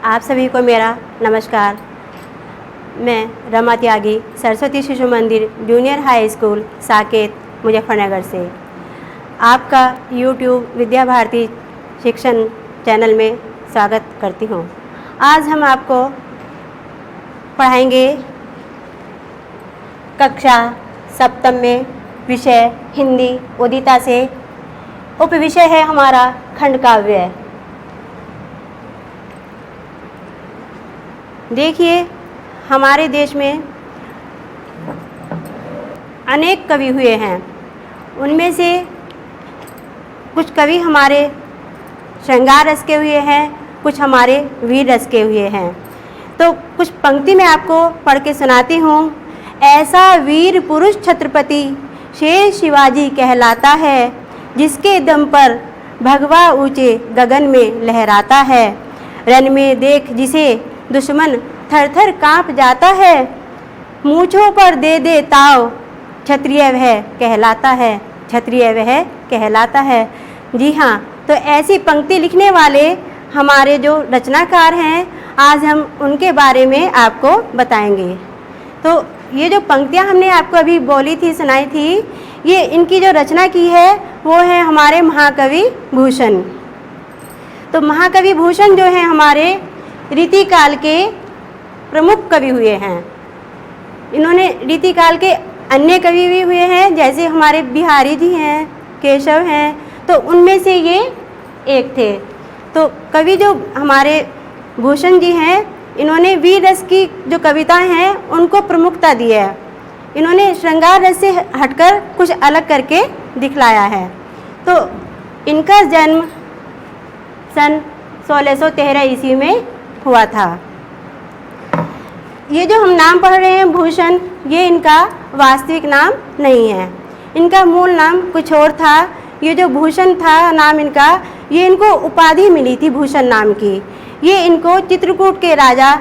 आप सभी को मेरा नमस्कार। मैं रमा त्यागी सरस्वती शिशु मंदिर junior high school Saket Muzaffarnagar से आपका YouTube विद्या भारती शिक्षण चैनल में स्वागत करती हूँ। आज हम आपको पढ़ाएंगे कक्षा सप्तम में विषय हिंदी उदिता से। उपविषय है हमारा खंड काव्य। देखिए, हमारे देश में अनेक कवि हुए हैं। उनमें से कुछ कवि हमारे श्रृंगार रस के हुए हैं, कुछ हमारे वीर रस के हुए हैं। तो कुछ पंक्ति मैं आपको पढ़ के सुनाती हूँ। ऐसा वीर पुरुष छत्रपति शेर शिवाजी कहलाता है, जिसके दम पर भगवा ऊंचे गगन में लहराता है। रण में देख जिसे दुश्मन थर थर काँप जाता है, मूँछों पर दे दे ताव क्षत्रिय वह कहलाता है, क्षत्रिय वह कहलाता है। जी हाँ, तो ऐसी पंक्ति लिखने वाले हमारे जो रचनाकार हैं, आज हम उनके बारे में आपको बताएंगे। तो ये जो पंक्तियाँ हमने आपको अभी बोली थी, सुनाई थी, ये इनकी जो रचना की है वो है हमारे महाकवि भूषण। तो महाकवि भूषण जो है हमारे रीतिकाल के प्रमुख कवि हुए हैं। इन्होंने रीतिकाल के अन्य कवि भी हुए हैं, जैसे हमारे बिहारी जी हैं, केशव हैं, तो उनमें से ये एक थे। तो कवि जो हमारे भूषण जी हैं, इन्होंने वीर रस की जो कविताएं हैं उनको प्रमुखता दी है। इन्होंने श्रृंगार रस से हटकर कुछ अलग करके दिखलाया है। तो इनका जन्म सन 1613 ईस्वी में हुआ था। ये जो हम नाम पढ़ रहे हैं भूषण, ये इनका वास्तविक नाम नहीं है। इनका मूल नाम कुछ और था। ये जो भूषण था नाम इनका, ये इनको उपाधि मिली थी भूषण नाम की। ये इनको चित्रकूट के राजा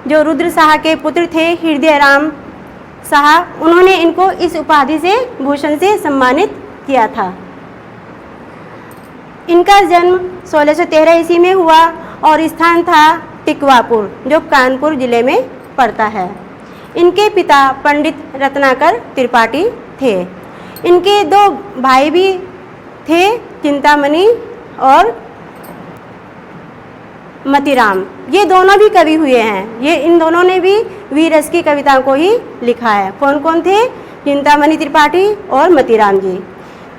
जो रुद्र शाह के पुत्र थे, हृदय राम शाह, उन्होंने इनको इस उपाधि से भूषण से सम्मानित किया था। इनका जन्म 1613 ईस्वी में हुआ और स्थान था टिकवापुर, जो कानपुर जिले में पड़ता है। इनके पिता पंडित रत्नाकर त्रिपाठी थे। इनके दो भाई भी थे, चिंतामणि और मतीराम। ये दोनों भी कवि हुए हैं। ये इन दोनों ने भी वीर रस की कविताओं को ही लिखा है। कौन कौन थे? चिंतामणि त्रिपाठी और मतीराम जी।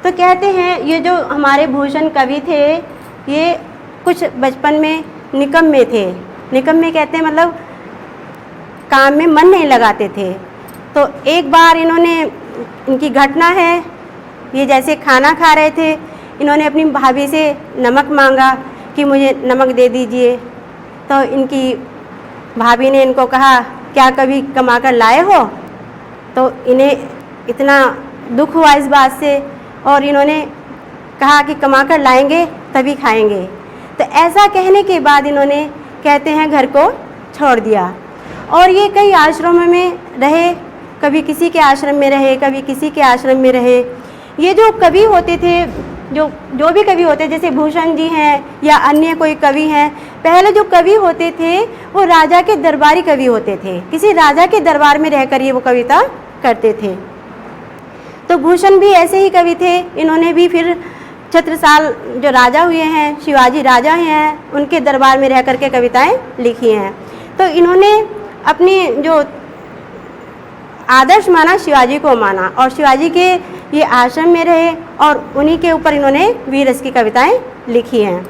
तो कहते हैं ये जो हमारे भूषण कवि थे, ये कुछ बचपन में निकम्मे थे। निकम्मे कहते हैं मतलब काम में मन नहीं लगाते थे। तो एक बार इनकी घटना है, ये जैसे खाना खा रहे थे, इन्होंने अपनी भाभी से नमक मांगा कि मुझे नमक दे दीजिए। तो इनकी भाभी ने इनको कहा, क्या कभी कमा कर लाए हो? तो इन्हें इतना दुख हुआ इस बात से, और इन्होंने कहा कि कमा कर लाएंगे तभी खाएंगे। तो ऐसा कहने के बाद इन्होंने, कहते हैं, घर को छोड़ दिया और ये कई आश्रमों में रहे। कभी किसी के आश्रम में रहे, कभी किसी के आश्रम में रहे। ये जो कवि होते थे, जो भी कवि होते, जैसे भूषण जी हैं या अन्य कोई कवि हैं, पहले जो कवि होते थे वो राजा के दरबारी कवि होते थे। किसी राजा के दरबार में रहकर ये वो कविता करते थे। तो भूषण भी ऐसे ही कवि थे। इन्होंने भी फिर छत्रसाल जो राजा हुए हैं, शिवाजी राजा हैं, उनके दरबार में रह करके कविताएं लिखी हैं। तो इन्होंने अपनी जो आदर्श माना, शिवाजी को माना, और शिवाजी के ये आश्रम में रहे और उन्हीं के ऊपर इन्होंने वीर रस की कविताएं लिखी हैं।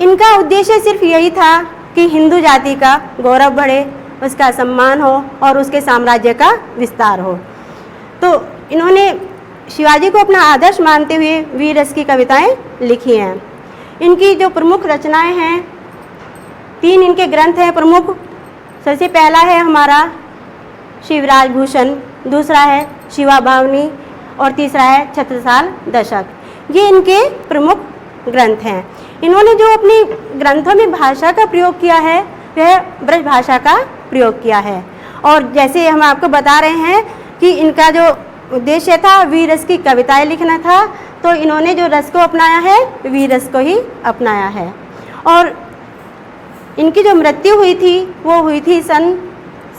इनका उद्देश्य सिर्फ यही था कि हिंदू जाति का गौरव बढ़े, उसका सम्मान हो और उसके साम्राज्य का विस्तार हो। तो इन्होंने शिवाजी को अपना आदर्श मानते हुए वीर रस की कविताएं लिखी हैं। इनकी जो प्रमुख रचनाएं हैं, 3 इनके ग्रंथ हैं प्रमुख। सबसे पहला है हमारा शिवराज भूषण, दूसरा है शिवा भावनी और तीसरा है छत्रसाल दशक। ये इनके प्रमुख ग्रंथ हैं। इन्होंने जो अपनी ग्रंथों में भाषा का प्रयोग किया है, वह ब्रज भाषा का प्रयोग किया है। और जैसे हम आपको बता रहे हैं कि इनका जो उद्देश्य था वीर रस की कविताएं लिखना था, तो इन्होंने जो रस को अपनाया है वीर रस को ही अपनाया है। और इनकी जो मृत्यु हुई थी वो हुई थी सन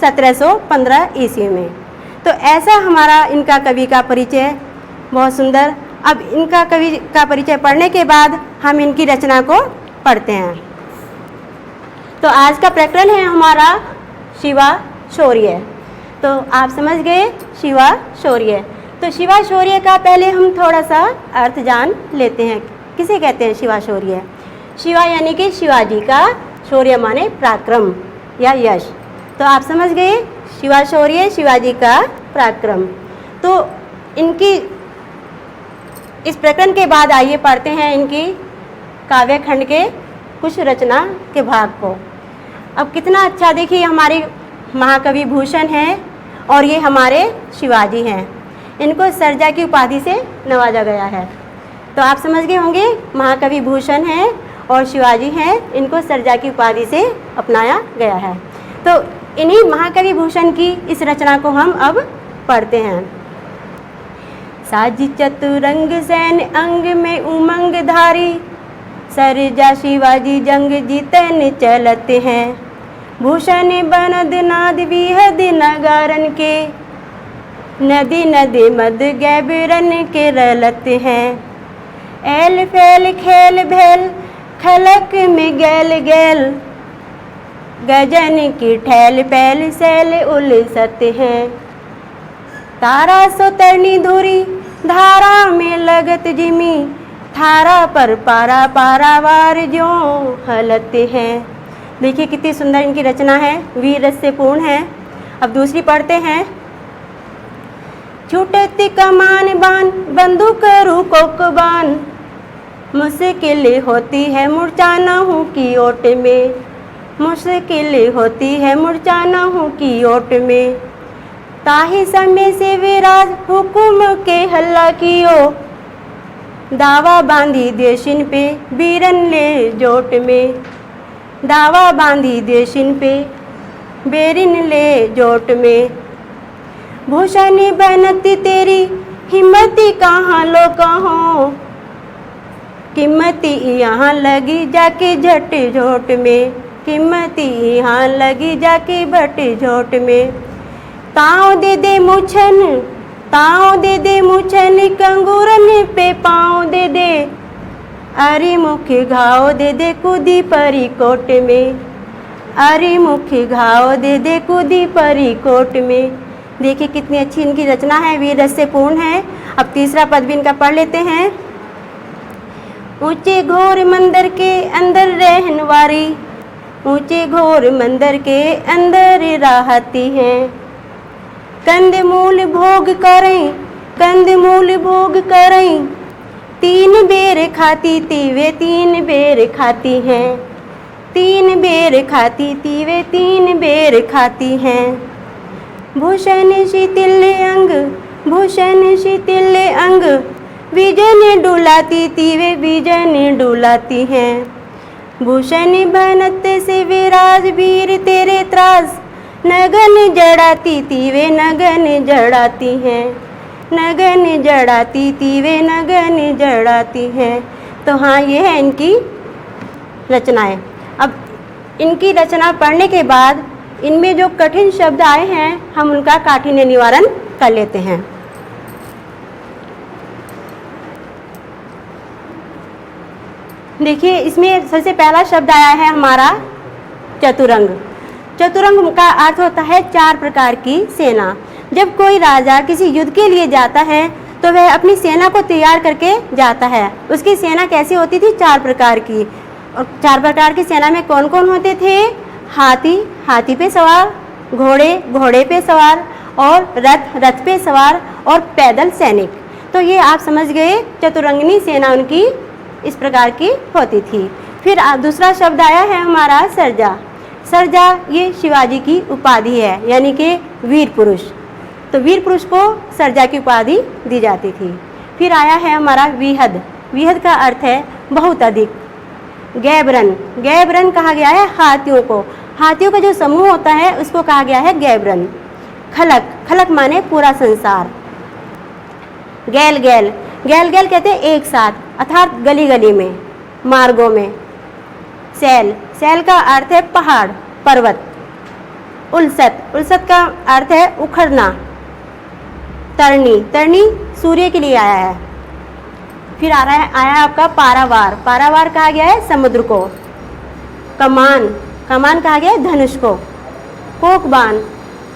1715 ईस्वी में। तो ऐसा हमारा इनका कवि का परिचय, बहुत सुंदर। अब इनका कवि का परिचय पढ़ने के बाद हम इनकी रचना को पढ़ते हैं। तो आज का प्रकरण है हमारा शिवा शौर्य। तो आप समझ गए शिवा शौर्य। तो शिवा शौर्य का पहले हम थोड़ा सा अर्थ जान लेते हैं। किसे कहते हैं शिवा शौर्य? शिवा यानी कि शिवाजी का, शौर्य माने पराक्रम या यश। तो आप समझ गए शिवा शौर्य, शिवाजी का पराक्रम। तो इनकी इस प्रकरण के बाद आइए पढ़ते हैं इनकी काव्य खंड के कुछ रचना के भाग को। अब कितना अच्छा, देखिए हमारे महाकवि भूषण हैं और ये हमारे शिवाजी हैं। इनको सर्जा की उपाधि से नवाजा गया है। तो आप समझ गए होंगे महाकवि भूषण हैं और शिवाजी हैं, इनको सर्जा की उपाधि से अपनाया गया है। तो इन्हीं महाकवि भूषण की इस रचना को हम अब पढ़ते हैं। साजी चतुरंग सैन अंग में उमंग धारी, सर्जा शिवाजी जंग जीतन चलते हैं। भूषण बनद नाद विहद नगारन के, नदी नदी मद गैबरन के रलते हैं। एल फैल खेल भेल खलक में गैल गैल, गजन की ठैल पैल सैल उलसते हैं। तारा सो तरनी धुरी धारा में लगत जिमी, थारा पर पारा पारावार जो हलते हैं। देखिए कितनी सुंदर इनकी रचना है, वीर रस से पूर्ण है। अब दूसरी पढ़ते हैं। छूटती कमान बान बंदूक रुकोकबान, मुश्किल होती है मुरझाना हूँ की ओट में, मुश्किल होती है मुरझाना हूँ की ओट में। ताही समय से विराज हुकुम के हल्ला कियो, दावा बांधी देशिन पे बीरन ले जोट में, दावा बांधी देशिन पे बेरिन ले जोट में। भूषण बनती तेरी हिम्मती कहाँ लो कहो, कीमती यहाँ लगी जाके झट झोट में, कीमती यहाँ लगी जाके भट झोट में। ताव दे दे मुछन, ताव दे दे मुछन कंगूरन पे पाँव दे दे, अरे मुखी घाव दे दे कूदी परी कोट में, अरे मुखी घाव दे दे कूदी परी कोट में। देखिए कितनी अच्छी इनकी रचना है, वीर रस से पूर्ण है। अब तीसरा पद भी इनका पढ़ लेते हैं। ऊंचे घोर मंदिर के अंदर रहनवारी, ऊंचे घोर मंदिर के अंदर रहती हैं। कंदमूल भोग करें, कंदमूल भोग करें, तीन बेर खाती तीवे तीन बेर खाती हैं, तीन बेर खाती तीवे तीन बेर खाती हैं। भूषण शीतल अंग, भूषण शीतल अंग, विजन डुलाती तीवे विजन डुलाती हैं। भूषण बनत से विराज वीर तेरे त्रास, नगन जड़ाती तीवे नगन जड़ाती हैं, नगन जड़ाती तीवे नगन जड़ाती हैं। तो हाँ, ये है इनकी रचनाएं। अब इनकी रचना पढ़ने के बाद इनमें जो कठिन शब्द आए हैं हम उनका काठिन्य निवारण कर लेते हैं। देखिए इसमें सबसे पहला शब्द आया है हमारा चतुरंग। चतुरंग का अर्थ होता है चार प्रकार की सेना। जब कोई राजा किसी युद्ध के लिए जाता है तो वह अपनी सेना को तैयार करके जाता है। उसकी सेना कैसी होती थी? चार प्रकार की। और चार प्रकार की सेना में कौन कौन होते थे? हाथी, हाथी पे सवार, घोड़े, घोड़े पे सवार, और रथ, रथ पे सवार, और पैदल सैनिक। तो ये आप समझ गए चतुरंगिनी सेना उनकी इस प्रकार की होती थी। फिर दूसरा शब्द आया है हमारा सर्जा। सर्जा ये शिवाजी की उपाधि है, यानी कि वीर पुरुष। तो वीर पुरुष को सर्जा की उपाधि दी जाती थी। फिर आया है हमारा विहद। विहद का अर्थ है बहुत अधिक। गैबरन, गैबरन कहा गया है हाथियों को। हाथियों का जो समूह होता है उसको कहा गया है गैबरन। खलक, खलक माने पूरा संसार। गैल, गैल, गैल गैल कहते हैं एक साथ, अर्थात गली गली में, मार्गों में। सैल, शैल का अर्थ है पहाड़, पर्वत। उलसत, उलसत का अर्थ है उखड़ना। तरनी, तरनी सूर्य के लिए आया है। फिर आया आपका पारावार, पारावार कहा गया है समुद्र को। कमान, कमान कहा गया है धनुष को। कोकबान,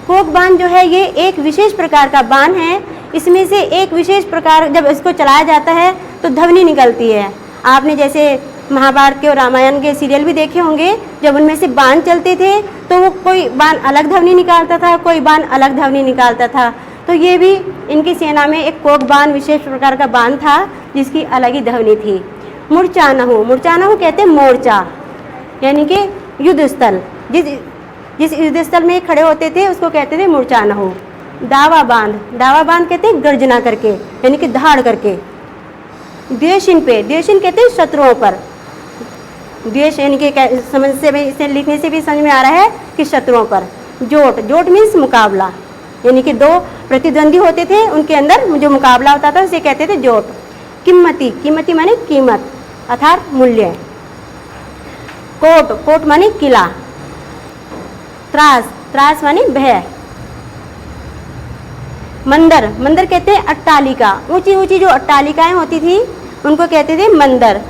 कोकबान जो है ये एक विशेष प्रकार का बाण है। इसमें से एक विशेष प्रकार जब इसको चलाया जाता है तो ध्वनि निकलती है। आपने जैसे महाभारत के और रामायण के सीरियल भी देखे होंगे, जब उनमें से बाण चलते थे तो वो कोई बाण अलग ध्वनि निकालता था, कोई बाण अलग ध्वनि निकालता था। तो ये भी इनकी सेना में एक कोक बाण विशेष प्रकार का बाण था जिसकी अलग ही ध्वनि थी। मूर्चानहु, मूर्चानहु कहते हैं मोर्चा, यानी कि युद्ध स्थल। जिस युद्ध स्थल में खड़े होते थे उसको कहते थे मूर्चानहु। दावा बांध, दावा बांध कहते हैं गर्जना करके, यानी कि दहाड़ करके। द्वेषिन पे, द्वेषिन कहते हैं शत्रुओं पर। द्वेष यानी कि समझ से भी, इसे लिखने से भी समझ में आ रहा है कि शत्रुओं पर। जोट, जोट मीन्स मुकाबला, यानी कि दो प्रतिद्वंदी होते थे उनके अंदर जो मुकाबला होता था उसे कहते थे जोट। किम्मती, किम्मती माने कीमत अर्थात मूल्य। कोट, कोट माने किला। त्रास, त्रास माने भय। मंदिर, मंदिर कहते हैं अट्टालिका। ऊंची ऊंची जो अट्टालिकाएं होती थी उनको कहते थे मंदिर।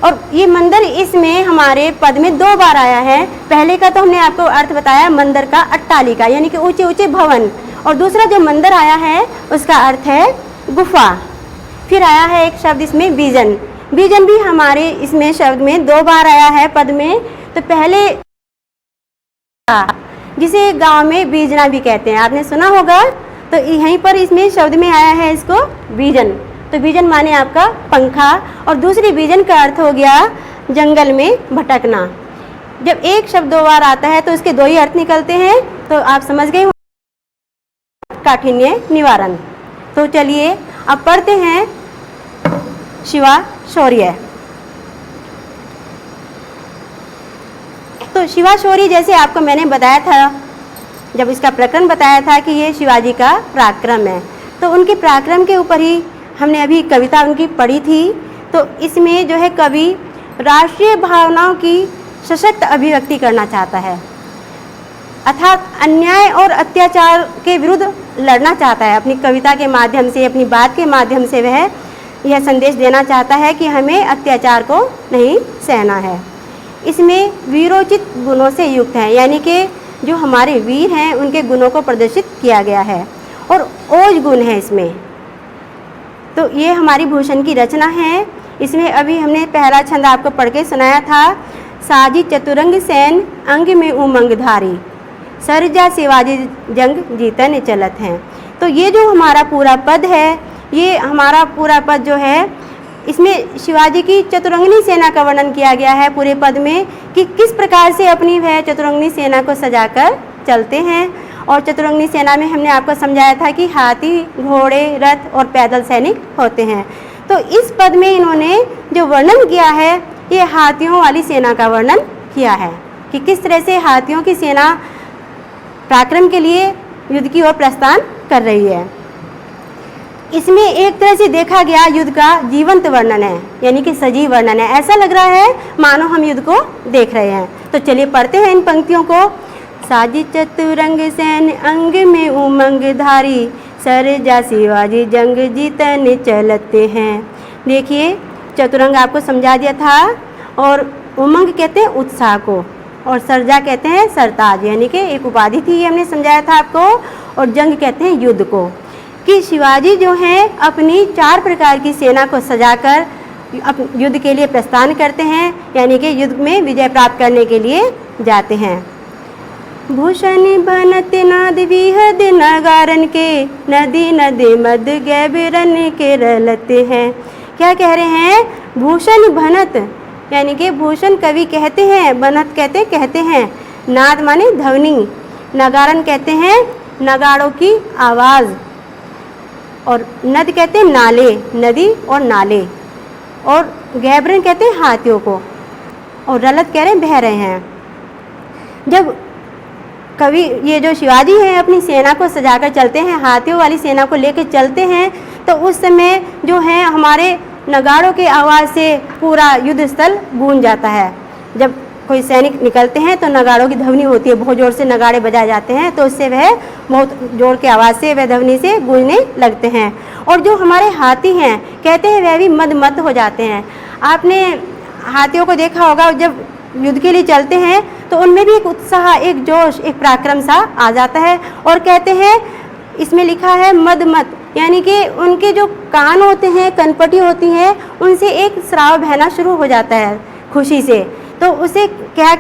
और ये मंदिर इसमें हमारे पद में 2 बार आया है। पहले का तो हमने आपको अर्थ बताया मंदिर का अट्टालिका, यानी कि ऊंचे ऊंचे भवन। और दूसरा जो मंदिर आया है उसका अर्थ है गुफा। फिर आया है एक शब्द इसमें बीजन, बीजन भी हमारे इसमें शब्द में 2 बार आया है पद में। तो पहले जिसे गांव में बीजना भी कहते हैं, आपने सुना होगा। तो यहीं पर इसमें शब्द में आया है इसको बीजन। तो बीजन माने आपका पंखा, और दूसरी बीजन का अर्थ हो गया जंगल में भटकना। जब एक शब्द 2 बार आता है तो उसके 2 ही अर्थ निकलते हैं, तो आप समझ गए काठिन्य निवारण। तो चलिए अब पढ़ते हैं शिवा शौर्य। तो शिवा शौर्य जैसे आपको मैंने बताया था, जब इसका प्रकरण बताया था कि ये शिवाजी का पराक्रम है, तो उनके पराक्रम के ऊपर ही हमने अभी कविता उनकी पढ़ी थी। तो इसमें जो है कवि राष्ट्रीय भावनाओं की सशक्त अभिव्यक्ति करना चाहता है, अर्थात अन्याय और अत्याचार के विरुद्ध लड़ना चाहता है। अपनी कविता के माध्यम से, अपनी बात के माध्यम से वह यह संदेश देना चाहता है कि हमें अत्याचार को नहीं सहना है। इसमें वीरोचित गुणों से युक्त है, यानी कि जो हमारे वीर हैं उनके गुणों को प्रदर्शित किया गया है, और ओज गुण है इसमें। तो ये हमारी भूषण की रचना है। इसमें अभी हमने पहला छंद आपको पढ़ के सुनाया था। साजी चतुरंग सैन अंग में उमंग धारी, सरजा शिवाजी जंग जीतन चलत हैं। तो ये जो हमारा पूरा पद है, ये हमारा पूरा पद जो है, इसमें शिवाजी की चतुरंगनी सेना का वर्णन किया गया है पूरे पद में, कि किस प्रकार से अपनी वह चतुरंगनी सेना को सजाकर चलते हैं। और चतुरंगनी सेना में हमने आपको समझाया था कि हाथी, घोड़े, रथ और पैदल सैनिक होते हैं। तो इस पद में इन्होंने जो वर्णन किया है, ये हाथियों वाली सेना का वर्णन किया है कि किस तरह से हाथियों की सेना पराक्रम के लिए युद्ध की ओर प्रस्थान कर रही है। इसमें एक तरह से देखा गया युद्ध का जीवंत वर्णन है, यानी कि सजीव वर्णन है। ऐसा लग रहा है मानो हम युद्ध को देख रहे हैं। तो चलिए पढ़ते हैं इन पंक्तियों को। साजी चतुरंग सैन अंग में उमंग धारी, सरजा शिवाजी जंग जीतन चलते हैं। देखिए चतुरंग आपको समझा दिया था, और उमंग कहते हैं उत्साह को, और सरजा कहते हैं सरताज, यानी कि एक उपाधि थी, ये हमने समझाया था आपको। और जंग कहते हैं युद्ध को, कि शिवाजी जो हैं अपनी 4 प्रकार की सेना को सजाकर युद्ध के लिए प्रस्थान करते हैं, यानी कि युद्ध में विजय प्राप्त करने के लिए जाते हैं। भूषण बनत नाद विहद नगारन के, नदी नदी मद गैबिरन के रलते हैं। क्या कह रहे हैं? भूषण बनत, यानी कि भूषण कवि कहते हैं, बनत कहते हैं। नाद माने ध्वनि, नगारन कहते हैं नगाड़ों की आवाज़, और नद कहते हैं नाले, नदी और नाले, और गैबरन कहते हैं हाथियों को, और रलत कह रहे हैं बह रहे हैं। जब कवि ये जो शिवाजी हैं अपनी सेना को सजाकर चलते हैं, हाथियों वाली सेना को लेकर चलते हैं, तो उस समय जो है हमारे नगाड़ों की आवाज़ से पूरा युद्ध स्थल गूंज जाता है। जब कोई सैनिक निकलते हैं तो नगाड़ों की ध्वनि होती है, बहुत ज़ोर से नगाड़े बजाए जाते हैं, तो उससे वह बहुत ज़ोर की आवाज़ से वह ध्वनि से गूंजने लगते हैं। और जो हमारे हाथी हैं कहते हैं वह भी मद हो जाते हैं। आपने हाथियों को देखा होगा, जब युद्ध के लिए चलते हैं तो उनमें भी एक उत्साह, एक जोश, एक पराक्रम सा आ जाता है। और कहते हैं, इसमें लिखा है मद, यानी कि उनके जो कान होते हैं, कनपटी होती हैं, उनसे एक स्राव बहना शुरू हो जाता है खुशी से। तो उसे क्या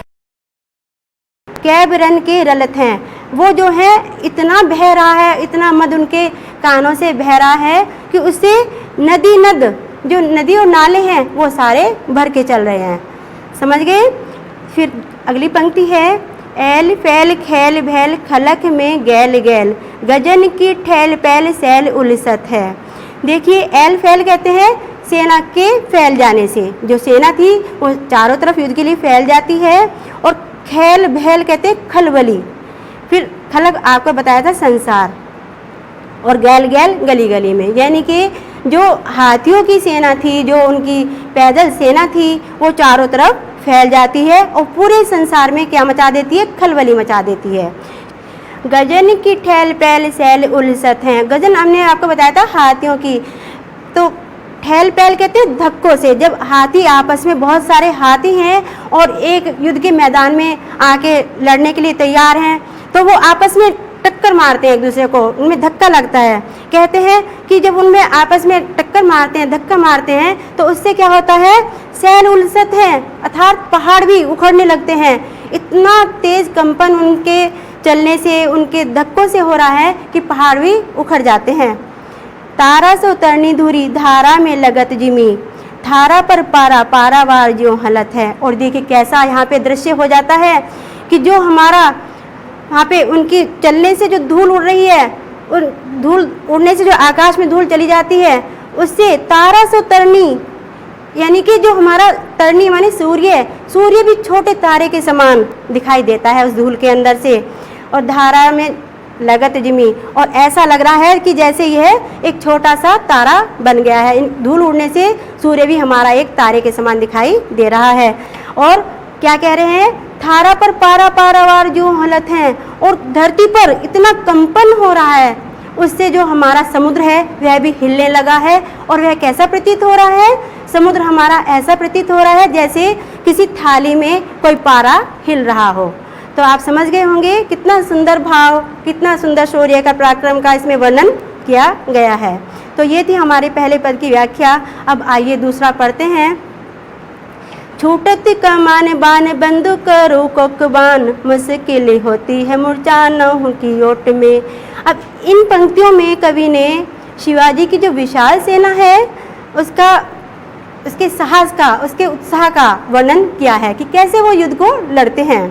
कैब रन के रलत हैं, वो जो है इतना बह रहा है, इतना मद उनके कानों से बह रहा है कि उससे नदी नद, जो नदी और नाले हैं वो सारे भर के चल रहे हैं। समझ गए? फिर अगली पंक्ति है, एल फैल खेल भैल खलक में गैल गैल गजन की ठैल पैल सैल उलसत है। देखिए, एल फैल कहते हैं सेना के फैल जाने से, जो सेना थी वो चारों तरफ युद्ध के लिए फैल जाती है। और खेल भैल कहते हैं खलबली, फिर खलक आपको बताया था संसार, और गैल गैल गली गली में, यानी कि जो हाथियों की सेना थी, जो उनकी पैदल सेना थी, वो चारों तरफ फैल जाती है और पूरे संसार में क्या मचा देती है? खलबली मचा देती है। गजन की ठैल पैल सैल उलसत हैं, गजन हमने आपको बताया था हाथियों की, तो ठैल पैल कहते हैं धक्कों से। जब हाथी आपस में, बहुत सारे हाथी हैं और एक युद्ध के मैदान में आके लड़ने के लिए तैयार हैं, तो वो आपस में टक्कर मारते हैं एक दूसरे को, उनमें धक्का लगता है। कहते हैं कि जब उनमें आपस में टक्कर मारते हैं, धक्का मारते हैं, तो उससे क्या होता है? सैल उलसत है, अर्थात पहाड़ भी उखड़ने लगते हैं। इतना तेज कंपन उनके चलने से, उनके धक्कों से हो रहा है कि पहाड़ भी उखड़ जाते हैं। तारा से उतरनी धुरी धारा में लगत जिमी, थारा पर पारा पारावार ज्यों हलत है। और देखिए कैसा यहाँ पे दृश्य हो जाता है कि जो हमारा वहाँ पे उनकी चलने से जो धूल उड़ रही है, उन धूल उड़ने से जो आकाश में धूल चली जाती है, उससे तारा से तरनी, यानी कि जो हमारा तरनी माने सूर्य, सूर्य भी छोटे तारे के समान दिखाई देता है उस धूल के अंदर से। और धारा में लगत जिमी, और ऐसा लग रहा है कि जैसे यह एक छोटा सा तारा बन गया है। इन धूल उड़ने से सूर्य भी हमारा एक तारे के समान दिखाई दे रहा है। और क्या कह रहे हैं? थारा पर पारा पारावार जो हलत हैं, और धरती पर इतना कंपन हो रहा है, उससे जो हमारा समुद्र है वह भी हिलने लगा है। और वह कैसा प्रतीत हो रहा है? समुद्र हमारा ऐसा प्रतीत हो रहा है जैसे किसी थाली में कोई पारा हिल रहा हो। तो आप समझ गए होंगे कितना सुंदर भाव, कितना सुंदर शौर्य का, पराक्रम का इसमें वर्णन किया गया है। तो ये थी हमारे पहले पद की व्याख्या। अब आइए दूसरा पढ़ते हैं। छूटत कमान बान बंदूक रोक बान, मुश्किल होती है मूर्छा नहुं की ओट में। अब इन पंक्तियों में कवि ने शिवाजी की जो विशाल सेना है उसका, उसके साहस का, उसके उत्साह का वर्णन किया है कि कैसे वो युद्ध को लड़ते हैं।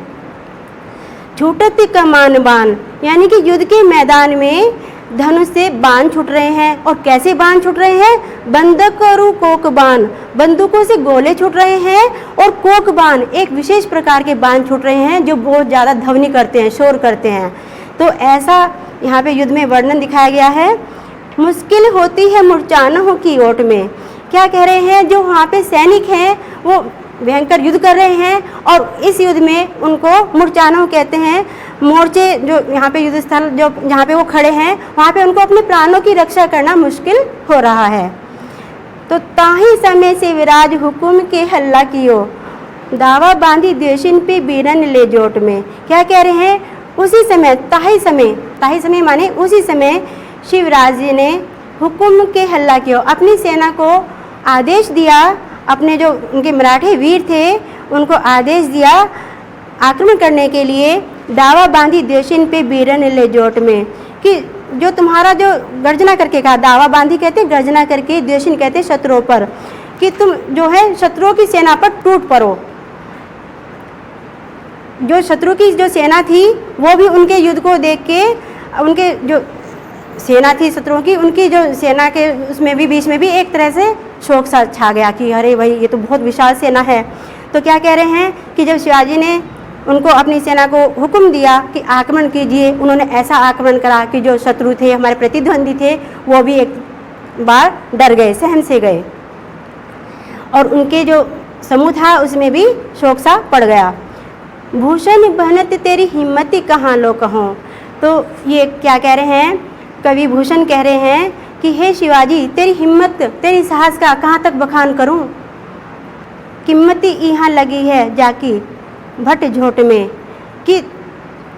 छूटत कमान बान, यानी कि युद्ध के मैदान में धनुष से बाण छूट रहे हैं। और कैसे बाण छूट रहे हैं? बंदक और कोक बाण, बंदूकों से गोले छूट रहे हैं। और कोक बाण, एक विशेष प्रकार के बाण छूट रहे हैं जो बहुत ज़्यादा ध्वनि करते हैं, शोर करते हैं। तो ऐसा यहाँ पे युद्ध में वर्णन दिखाया गया है। मुश्किल होती है मूर्छानों की ओट में, क्या कह रहे हैं? जो वहाँ पे सैनिक हैं वो भयंकर युद्ध कर रहे हैं, और इस युद्ध में उनको मूर्छानों कहते हैं। मोर्चे जो यहाँ पे युद्ध स्थल जो जहाँ पे वो खड़े हैं, वहाँ पे उनको अपने प्राणों की रक्षा करना मुश्किल हो रहा है। तो ताही समय से विराज हुकुम के हल्ला कियो, दावा बांधी देशिन पे बीरन ले जोट में। क्या कह रहे हैं? उसी समय, ताही समय माने उसी समय शिवराज जी ने हुकुम के हल्ला किया, अपनी सेना को आदेश दिया, अपने जो उनके मराठे वीर थे उनको आदेश दिया आक्रमण करने के लिए। दावा बांधी देशिन पे बीरन ले जोट में, कि जो तुम्हारा जो गर्जना करके कहा, दावा बांधी कहते गर्जना करके, देशिन कहते शत्रुओं पर, कि तुम जो है शत्रुओं की सेना पर टूट पड़ो। जो शत्रु की जो सेना थी वो भी उनके युद्ध को देख के, उनके जो सेना थी शत्रुओं की, उनकी जो सेना के उसमें भी बीच में भी एक तरह से शोक सा छा गया कि अरे भाई ये तो बहुत विशाल सेना है। तो क्या कह रहे हैं कि जब शिवाजी ने उनको अपनी सेना को हुक्म दिया कि आक्रमण कीजिए, उन्होंने ऐसा आक्रमण करा कि जो शत्रु थे, हमारे प्रतिद्वंदी थे, वो भी एक बार डर गए, सहम से गए। और उनके जो समूह था उसमें भी शोक सा पड़ गया। भूषण बहनत तेरी हिम्मत कहाँ लो कहो। तो ये क्या कह रहे हैं, कवि भूषण कह रहे हैं कि हे शिवाजी तेरी हिम्मत तेरी साहस का कहाँ तक बखान करूं। कीमती यहाँ लगी है जाकी भट झोट में, कि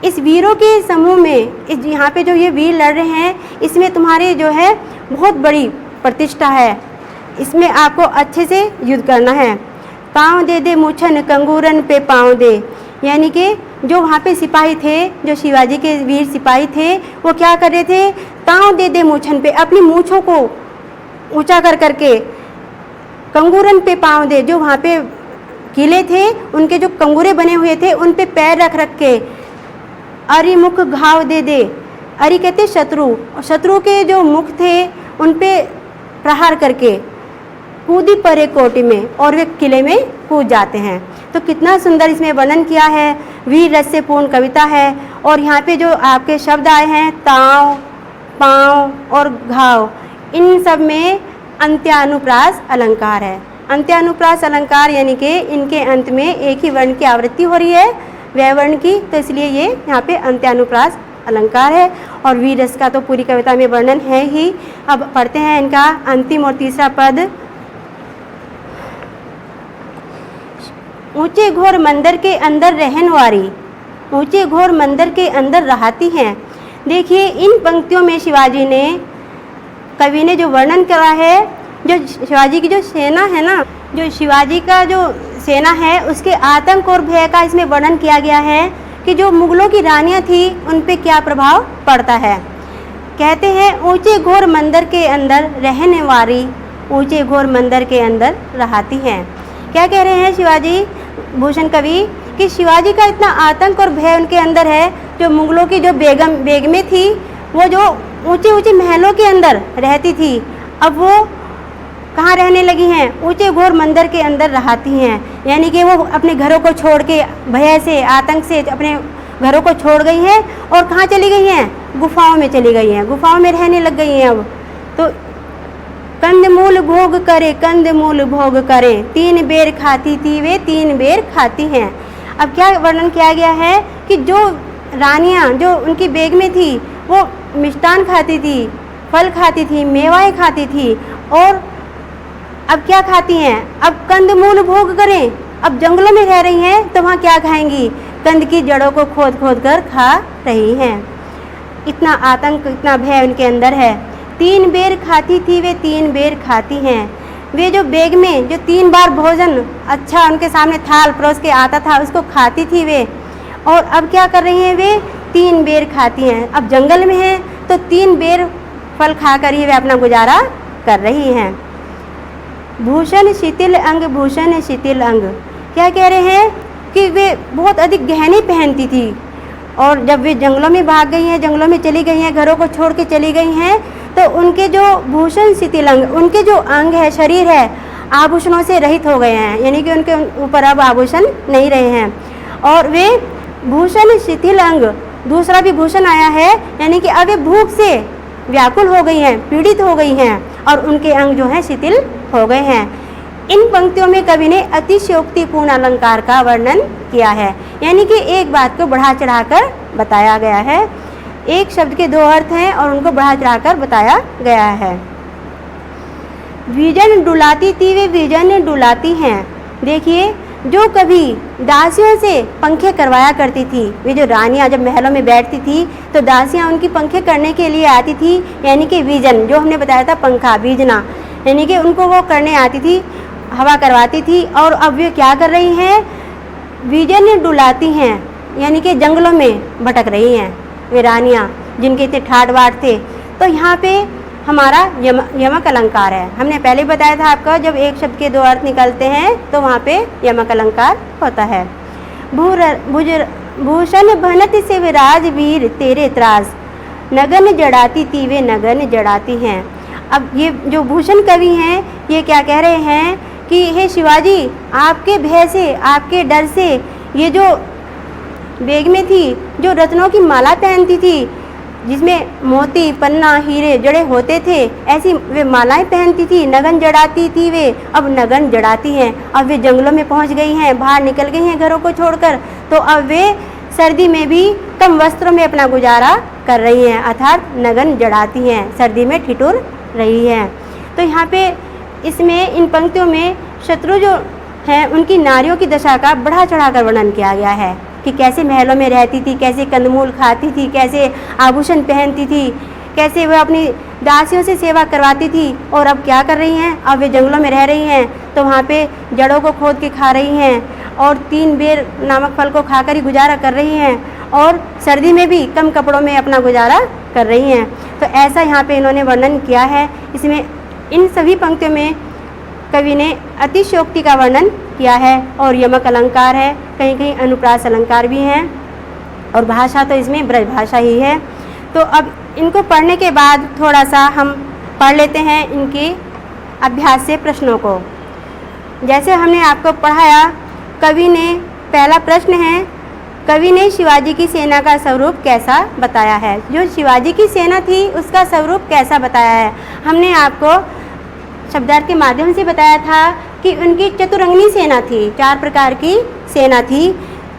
इस वीरों के समूह में इस यहाँ पे जो ये वीर लड़ रहे हैं इसमें तुम्हारे जो है बहुत बड़ी प्रतिष्ठा है, इसमें आपको अच्छे से युद्ध करना है। पाँव दे दे मूछन कंगूरन पे पाँव दे, यानी कि जो वहाँ पे सिपाही थे, जो शिवाजी के वीर सिपाही थे, वो क्या कर रहे थे, पाँव दे दे मूछन पे, अपनी मूछों को ऊंचा कर करके कंगूरन पे पाँव दे, जो वहाँ पे किले थे उनके जो कंगूरे बने हुए थे उन पे पैर रख रख के अरि मुख घाव दे दे। अरि कहते शत्रु, शत्रु के जो मुख थे उन पे प्रहार करके कूदी परे कोटि में, और वे किले में कूद जाते हैं। तो कितना सुंदर इसमें वर्णन किया है, वीर रस से पूर्ण कविता है। और यहाँ पे जो आपके शब्द आए हैं ताव, पाँव और घाव, इन सब में अंत्यानुप्रास अलंकार है। अंत्यानुप्रास अलंकार यानी कि इनके अंत में एक ही वर्ण की आवृत्ति हो रही है व्यवर्ण की, तो इसलिए ये यहाँ पे अंत्यानुप्रास अलंकार है। और वीर रस का तो पूरी कविता में वर्णन है ही। अब पढ़ते हैं इनका अंतिम और तीसरा पद। ऊंचे घोर मंदिर के अंदर रहनवारी, ऊंचे घोर मंदिर के अंदर रहाती हैं। देखिए इन पंक्तियों में शिवाजी ने, कवि ने जो वर्णन करा है, जो शिवाजी की जो सेना है ना, जो शिवाजी का जो सेना है उसके आतंक और भय का इसमें वर्णन किया गया है कि जो मुगलों की रानियां थी उन पे क्या प्रभाव पड़ता है। कहते हैं ऊंचे घोर मंदिर के अंदर रहने वाली, ऊंचे घोर मंदिर के अंदर रहाती हैं। क्या कह रहे हैं शिवाजी भूषण कवि कि शिवाजी का इतना आतंक और भय उनके अंदर है, जो मुगलों की जो बेगमें थी वो जो ऊंचे ऊंचे महलों के अंदर रहती थी, अब वो कहाँ रहने लगी हैं, ऊंचे घोर मंदिर के अंदर रहाती हैं। यानी कि वो अपने घरों को छोड़ के, भय से आतंक से अपने घरों को छोड़ गई हैं और कहाँ चली गई हैं, गुफाओं में चली गई हैं, गुफाओं में रहने लग गई हैं। अब तो कंदमूल भोग करे, कंदमूल भोग करे, 3 बेर खाती थी वे 3 बेर खाती हैं। अब क्या वर्णन किया गया है कि जो रानियां जो उनकी बेगमें थी वो मिष्टान खाती थी, फल खाती थी, मेवाएं खाती थी, और अब क्या खाती हैं, अब कंदमूल भोग करें। अब जंगलों में रह रही हैं तो वहाँ क्या खाएंगी, कंद की जड़ों को खोद खोद कर खा रही हैं। इतना आतंक, इतना भय उनके अंदर है। 3 बेर खाती थी वे 3 बेर खाती हैं। वे जो बेग में जो 3 बार भोजन अच्छा उनके सामने थाल परोस के आता था उसको खाती थी वे, और अब क्या कर रही हैं, वे 3 बेर खाती हैं। अब जंगल में हैं तो 3 बेर फल खा कर ही वे अपना गुजारा कर रही हैं। भूषण शिथिल अंग, भूषण शिथिल अंग, क्या कह रहे हैं कि वे बहुत अधिक गहने पहनती थी, और जब वे जंगलों में भाग गई हैं, जंगलों में चली गई हैं, घरों को छोड़ के चली गई हैं, तो उनके जो भूषण शिथिल अंग, उनके जो अंग है, शरीर है, आभूषणों से रहित हो गए हैं, यानी कि उनके ऊपर अब आभूषण नहीं रहे हैं। और वे भूषण शिथिल अंग, दूसरा भी भूषण आया है, यानी कि अब वे भूख से व्याकुल हो गई हैं, पीड़ित हो गई हैं, और उनके अंग जो हैं शिथिल हो गए हैं। इन पंक्तियों में कवि ने अतिशयोक्तिपूर्ण अलंकार का वर्णन किया है, यानी कि एक बात को बढ़ा चढ़ाकर बताया गया है। एक शब्द के 2 अर्थ हैं और उनको बढ़ा चढ़ाकर बताया गया है। विजन डुलाती थी वे विजन डुलाती हैं। देखिए जो कभी दासियों से पंखे करवाया करती थी, वे जो रानियां जब महलों में बैठती थी तो दासियां उनकी पंखे करने के लिए आती थी, यानी कि विजन जो हमने बताया था पंखा बीजना, यानी कि उनको वो करने आती थी, हवा करवाती थी। और अब वे क्या कर रही हैं, विजन डुलाती हैं, यानी कि जंगलों में भटक रही हैं वे रानियां जिनके इतने ठाट बाट थे। तो यहाँ पे हमारा यमक अलंकार है। हमने पहले बताया था आपको, जब एक शब्द के 2 अर्थ निकलते हैं तो वहाँ पे यमक अलंकार होता है। भूषण भनत से विराज वीर तेरे त्रास, नगन जड़ाती थी वे नगन जड़ाती हैं। अब ये जो भूषण कवि हैं ये क्या कह रहे हैं कि हे शिवाजी, आपके भय से, आपके डर से ये जो बेग में थी, जो रत्नों की माला पहनती थी, जिसमें मोती, पन्ना, हीरे जड़े होते थे, ऐसी वे मालाएं पहनती थी, नगन जड़ाती थी। वे अब नगन जड़ाती हैं। अब वे जंगलों में पहुंच गई हैं, बाहर निकल गई हैं घरों को छोड़कर। तो अब वे सर्दी में भी कम वस्त्रों में अपना गुजारा कर रही हैं, अर्थात नगन जड़ाती हैं, सर्दी में ठिठुर रही हैं। तो यहाँ पे इसमें इन पंक्तियों में शत्रु जो हैं उनकी नारियों की दशा का बढ़ा चढ़ाकर वर्णन किया गया है कि कैसे महलों में रहती थी, कैसे कंदमूल खाती थी, कैसे आभूषण पहनती थी, कैसे वह अपनी दासियों से सेवा करवाती थी, और अब क्या कर रही हैं, अब वे जंगलों में रह रही हैं तो वहाँ पे जड़ों को खोद के खा रही हैं और 3 बेर नामक फल को खाकर ही गुजारा कर रही हैं, और सर्दी में भी कम कपड़ों में अपना गुजारा कर रही हैं। तो ऐसा यहाँ पे इन्होंने वर्णन किया है। इसमें इन सभी पंक्तियों में कवि ने अतिशयोक्ति का वर्णन किया है और यमक अलंकार है, कहीं कहीं अनुप्रास अलंकार भी हैं, और भाषा तो इसमें ब्रज भाषा ही है। तो अब इनको पढ़ने के बाद थोड़ा सा हम पढ़ लेते हैं इनके अभ्यास से प्रश्नों को। जैसे हमने आपको पढ़ाया, कवि ने पहला प्रश्न है, कवि ने शिवाजी की सेना का स्वरूप कैसा बताया है। जो शिवाजी की सेना थी उसका स्वरूप कैसा बताया है। हमने आपको शब्दार्थ के माध्यम से बताया था कि उनकी चतुरंगनी सेना थी, 4 प्रकार की सेना थी।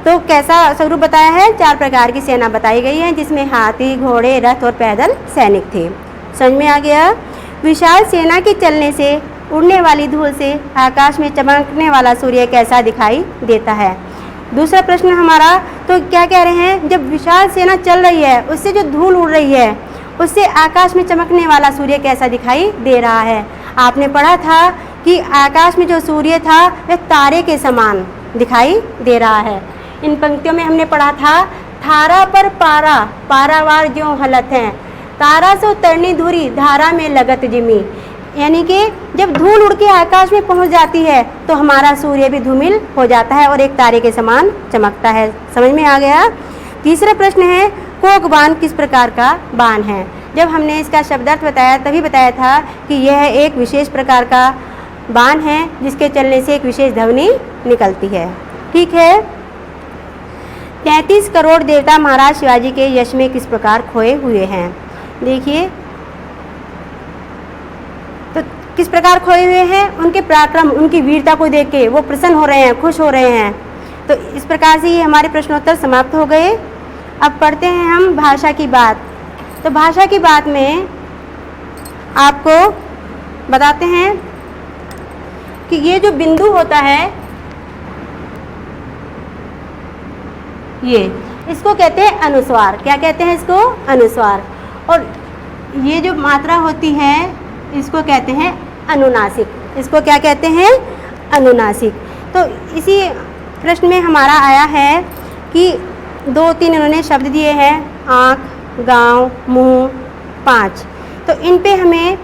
तो कैसा स्वरूप बताया है, 4 प्रकार की सेना बताई गई है, जिसमें हाथी, घोड़े, रथ और पैदल सैनिक थे। समझ में आ गया। विशाल सेना के चलने से, उड़ने वाली धूल से आकाश में चमकने वाला सूर्य कैसा दिखाई देता है। दूसरा प्रश्न हमारा, तो क्या कह रहे हैं, जब विशाल सेना चल रही है उससे जो धूल उड़ रही है उससे आकाश में चमकने वाला सूर्य कैसा दिखाई दे रहा है। आपने पढ़ा था कि आकाश में जो सूर्य था वह तारे के समान दिखाई दे रहा है। इन पंक्तियों में हमने पढ़ा था, थारा पर पारा, पारावार ज्यों हलत हैं, तारा सो तरनी धुरी, धारा में लगत जिमी। यानी कि जब धूल उड़ के आकाश में पहुंच जाती है तो हमारा सूर्य भी धूमिल हो जाता है और एक तारे के समान चमकता है। समझ में आ गया। तीसरा प्रश्न है, कोक बाण किस प्रकार का बाण है। जब हमने इसका शब्दार्थ बताया तभी बताया था कि यह एक विशेष प्रकार का बाण है जिसके चलने से एक विशेष ध्वनि निकलती है। ठीक है। 33 करोड़ देवता महाराज शिवाजी के यश में किस प्रकार खोए हुए हैं। देखिए, तो किस प्रकार खोए हुए हैं, उनके पराक्रम, उनकी वीरता को देख के वो प्रसन्न हो रहे हैं, खुश हो रहे हैं। तो इस प्रकार से ये हमारे प्रश्नोत्तर समाप्त हो गए। अब पढ़ते हैं हम भाषा की बात। तो भाषा की बात में आपको बताते हैं कि ये जो बिंदु होता है, ये इसको कहते हैं अनुस्वार। क्या कहते हैं इसको, अनुस्वार। और ये जो मात्रा होती है इसको कहते हैं अनुनासिक। इसको क्या कहते हैं, अनुनासिक। तो इसी प्रश्न में हमारा आया है कि 2-3 इन्होंने शब्द दिए हैं, आँख, गाँव, मुँह, 5। तो इन पे हमें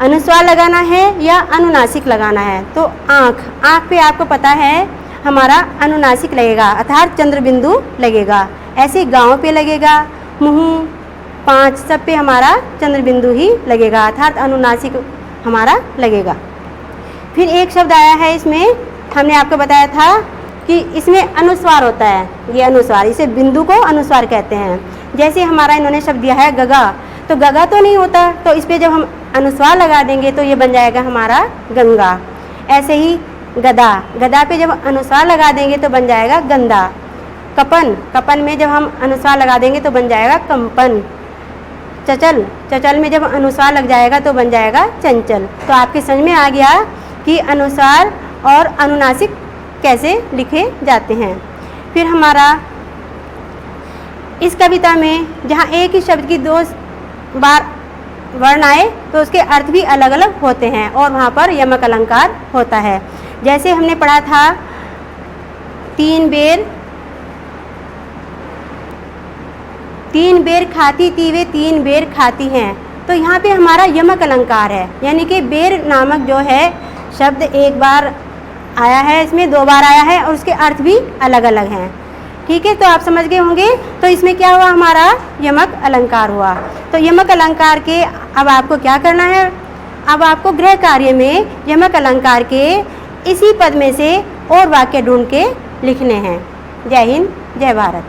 अनुस्वार लगाना है या अनुनासिक लगाना है। तो आँख, आँख पे आपको पता है हमारा अनुनासिक लगेगा, अर्थात चंद्र बिंदु लगेगा। ऐसे गाँव पे लगेगा, मुँह, 5 सब पे हमारा चंद्र बिंदु ही लगेगा, अर्थात अनुनासिक हमारा लगेगा। फिर एक शब्द आया है इसमें, हमने आपको बताया था कि इसमें अनुस्वार होता है। ये अनुस्वार, इसे बिंदु को अनुस्वार कहते हैं। जैसे हमारा इन्होंने शब्द दिया है गगा, तो गगा तो नहीं होता, तो इस पर जब हम अनुस्वार लगा देंगे तो ये बन जाएगा हमारा गंगा। ऐसे ही गदा, गदा पे जब अनुस्वार लगा देंगे तो बन जाएगा गंदा। कपन, कपन में जब हम अनुस्वार लगा देंगे तो बन जाएगा कंपन। चचल, चचल में जब अनुस्वार लग जाएगा तो बन जाएगा चंचल। तो आपके समझ में आ गया कि अनुस्वार और अनुनासिक कैसे लिखे जाते हैं। फिर हमारा इस कविता में जहाँ एक ही शब्द की 2 बार वर्ण आए तो उसके अर्थ भी अलग अलग होते हैं और वहाँ पर यमक अलंकार होता है। जैसे हमने पढ़ा था, 3 बेर खाती थी वे 3 बेर खाती हैं। तो यहाँ पे हमारा यमक अलंकार है, यानी कि बेर नामक जो है शब्द एक बार आया है, इसमें 2 बार आया है और उसके अर्थ भी अलग अलग हैं। ठीक है, तो आप समझ गए होंगे। तो इसमें क्या हुआ, हमारा यमक अलंकार हुआ। तो यमक अलंकार के अब आपको क्या करना है, अब आपको गृह कार्य में यमक अलंकार के इसी पद में से और वाक्य ढूंढ के लिखने हैं। जय हिंद, जय भारत।